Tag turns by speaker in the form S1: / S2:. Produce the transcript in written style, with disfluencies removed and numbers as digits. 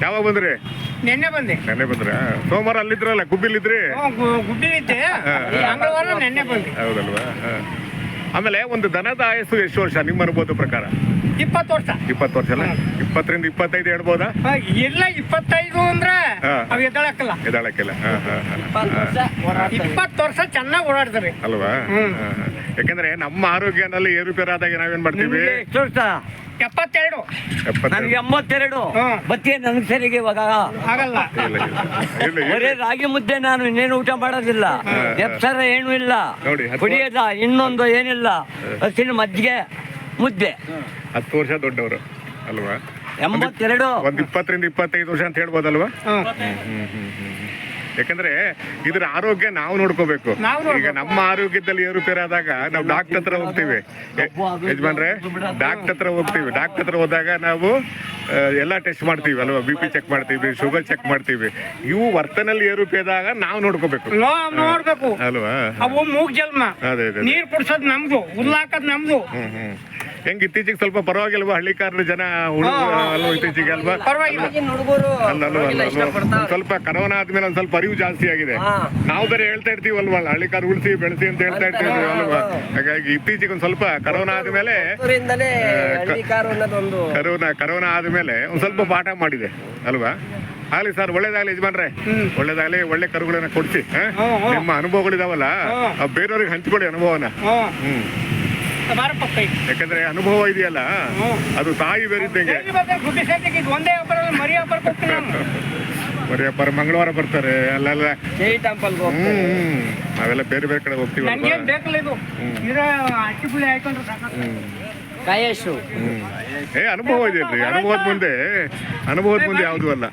S1: ಯಾವಾಗ ಬಂದ್ರಿ?
S2: ನೆನ್ನೆ ಬಂದೆ.
S1: ನೆನ್ನೆ ಬಂದ್ರ? ಸೋಮವಾರ ಅಲ್ಲಿದ್ರಲ್ಲ, ಗುಬ್ಬಿಲಿದ್ರಿ?
S2: ಗುಡ್ಡಿ ಐತೆ, ಮಂಗಳವಾರ ನೆನ್ನೆ ಬಂದೆ.
S1: ಹೌದಲ್ವಾ? ಆಮೇಲೆ ಒಂದು ದನದ ಆಯಸ್ಸು ಎಷ್ಟು ವರ್ಷ ನಿಮ್ಮ ಅನುಭವದ ಪ್ರಕಾರ?
S2: 20 ವರ್ಷ.
S1: 20 ವರ್ಷ ಅಲ್ಲ? 20ರಿಂದ 25 ಹೇಳ್ಬೋದಾ?
S2: ಇಲ್ಲ 25 ಅಂದ್ರೆ ಅವ್ ಎದ್ದಾಳಕ್ಕಲ್ಲ.
S1: ಎದ್ದಾಳಕ್ಕಿಲ್ಲ.
S2: 20 ವರ್ಷ ಚೆನ್ನಾಗಿ ಓಡಾಡ್ತಾರೆ
S1: ಅಲ್ವಾ? ಯಾಕಂದ್ರೆ ನಮ್ಮ ಆರೋಗ್ಯನಲ್ಲಿ ಏರುಪೇರಾದಾಗ ನಾವೇನ್ ಮಾಡ್ತೀವಿ?
S3: ಎಷ್ಟು ವರ್ಷ?
S2: 72.
S3: ನನಗೆ 82. ಬತ್ತಿ ನನಗೆ ಸರಿಗೆ ಇವಾಗ
S2: ಆಗಲ್ಲ.
S3: ಬರೀ ರಾಗಿ ಮುದ್ದೆ, ನಾನು ಇನ್ನೇನು ಊಟ ಮಾಡೋದಿಲ್ಲ. ಎಪ್ಸರ ಏನು ಇಲ್ಲ,
S1: ನೋಡಿ,
S3: ಕುಡಿಯೋದ ಇನ್ನೊಂದು ಏನಿಲ್ಲ, ಹಸಿನ ಮಜ್ಜಿಗೆ ಮುದ್ದೆ.
S1: 10 ವರ್ಷ ದೊಡ್ಡವರು ಅಲ್ವಾ?
S3: 82.
S1: ಒಂದ್ 20ರಿಂದ 25 ವರ್ಷ ಅಂತ ಹೇಳ್ಬೋದಲ್ವಾ? ಯಾಕಂದ್ರೆ ಇದ್ರ ಆರೋಗ್ಯ ನಾವು ನೋಡ್ಕೋಬೇಕು. ಈಗ ನಮ್ಮ ಆರೋಗ್ಯದಲ್ಲಿ ಏರುಪೇರಾದಾಗ ನಾವು ಡಾಕ್ಟರ್ ಹತ್ರ ಹೋಗ್ತೀವಿ, ಯಜಮಾನ್ರೆ ಡಾಕ್ಟರ್ ಹತ್ರ ಹೋಗ್ತೀವಿ. ಡಾಕ್ಟರ್ ಹತ್ರ ಹೋದಾಗ ನಾವು ಎಲ್ಲ ಟೆಸ್ಟ್ ಮಾಡ್ತೀವಿ ಅಲ್ವಾ? BP ಚೆಕ್ ಮಾಡ್ತೀವಿ, ಶುಗರ್ ಚೆಕ್ ಮಾಡ್ತೀವಿ. ಇವು ವರ್ತನಲ್ಲಿ ಏರುಪೇರಾದಾಗ ನಾವು ನೋಡ್ಕೋಬೇಕು ಅಲ್ವಾ?
S2: ಅವು ಮೂಗ್ ಜಲ್ಮ,
S1: ಅದೇ
S2: ನೀರ್ ಕುಡ್ಸೋದ್ ನಮ್ದು, ಹುಲ್ಲಾಕದ್ ನಮ್ದು.
S1: ಹೆಂಗ್ ಇತ್ತೀಚೆಗೆ ಸ್ವಲ್ಪ ಪರವಾಗಿಲ್ವಾ? ಹಳ್ಳಿಕಾರರ ಜನ ಅಲ್ವಾ ಇತ್ತೀಚೆಗೆ ಅಲ್ವಾ? ಸ್ವಲ್ಪ ಕರೋನಾ ಆದ್ಮೇಲೆ ಒಂದ್ ಸ್ವಲ್ಪ ಅರಿವು ಜಾಸ್ತಿ ಆಗಿದೆ. ನಾವು ಬೇರೆ ಹೇಳ್ತಾ ಇರ್ತೀವಿ ಅಲ್ವಾ, ಹಳ್ಳಿಕಾರ ಉಳಿಸಿ ಬೆಳೆಸಿ ಅಂತ ಹೇಳ್ತಾ ಇರ್ತೀವಿ ಅಲ್ವಾ? ಹಾಗಾಗಿ ಇತ್ತೀಚೆಗೆ ಒಂದ್ ಸ್ವಲ್ಪ ಕರೋನಾ ಆದ್ಮೇಲೆ ಕರೋನಾ ಆದ್ಮೇಲೆ ಒಂದ್ ಸ್ವಲ್ಪ ಪಾಠ ಮಾಡಿದೆ ಅಲ್ವಾ? ಆಗ್ಲಿ ಸರ್, ಒಳ್ಳೇದಾಗ್ಲಿ ಯಜಮಾನ್ರೆ, ಒಳ್ಳೇದಾಗ್ಲಿ. ಒಳ್ಳೆ ಕರುಗಳನ್ನ ಕೊಡ್ಸಿ. ನಿಮ್ಮ ಅನುಭವಗಳಿದಾವಲ್ಲ, ಬೇರೆಯವ್ರಿಗೆ ಹಂಚ್ಕೊಡಿ ಅನುಭವನ. ಯಾಕಂದ್ರೆ ಅನುಭವ ಇದೆಯಲ್ಲ, ಅದು ತಾಯಿ ಬೇರಿದ್ದಂಗೆ. ಮರಿ ವ್ಯಾಪಾರ ಮಂಗಳವಾರ ಬರ್ತಾರೆ ಅಲ್ಲೆಲ್ಲ. ನಾವೆಲ್ಲ ಬೇರೆ ಬೇರೆ ಕಡೆ ಹೋಗ್ತೀವಿ. ಅನುಭವ ಇದೆಯಲ್ರಿ, ಅನುಭವದ ಮುಂದೆ ಯಾವ್ದು ಅಲ್ಲ.